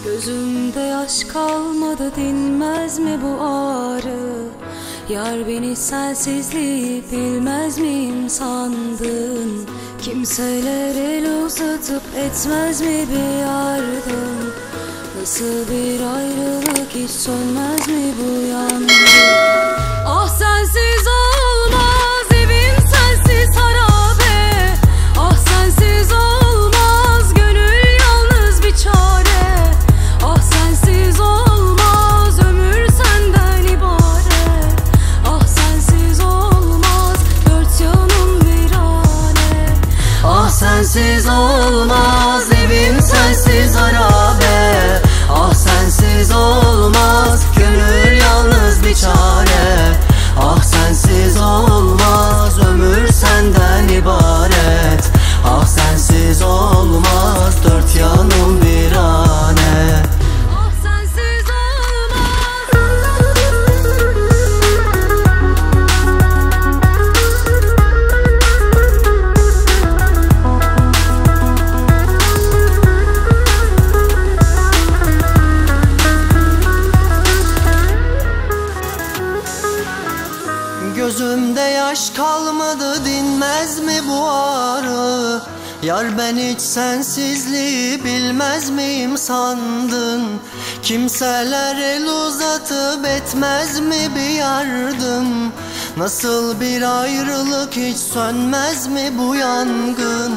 Gözümde yaş kalmadı, dinmez mi bu ağrı? Yar beni sensizliği bilmez miyim sandın? Kimseler el uzatıp etmez mi bir yardım? Nasıl bir ayrılık, hiç sönmez mi bu yangın? Ah sensiz olmaz, evim sensiz harabe. Ah sensiz olmaz, gönül yalnız bir çare. Ah sensiz olmaz, ömür senden ibaret. Ah sensiz olmaz, dört yanım virane. Ah sensiz olmaz, evim sensiz harabe. Ah sensiz olmaz, gönül yalnız bir çare. Ah sensiz olmaz, ömür senden ibaret. Ah sensiz olmaz, dört yanım virane. Ah sensiz Gözümde yaş kalmadı, dinmez mi bu ağrı? Yar ben hiç sensizliği bilmez miyim sandın? Kimseler el uzatıp etmez mi bir yardım? Nasıl bir ayrılık, hiç sönmez mi bu yangın?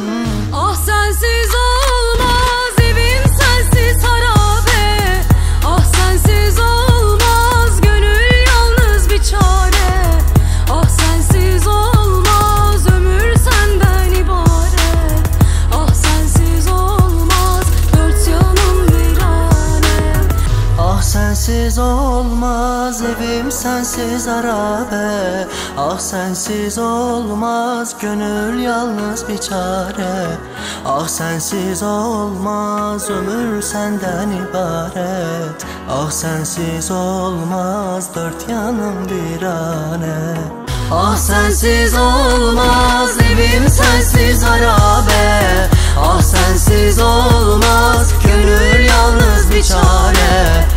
Ah sensiz olmaz, evim sensiz harabe. Ah sensiz olmaz, gönül yalnız bir çare. Ah sensiz olmaz, ömür senden ibaret. Ah sensiz olmaz, dört yanım virane. Ah sensiz olmaz, evim sensiz harabe. Ah sensiz olmaz, gönül yalnız bir çare. Ah sensiz olmaz, ömür senden ibaret. Ah sensiz olmaz, dört yanım virane. Ah sensiz olmaz, evim sensiz harabe. Ah sensiz olmaz, gönül yalnız bir çare.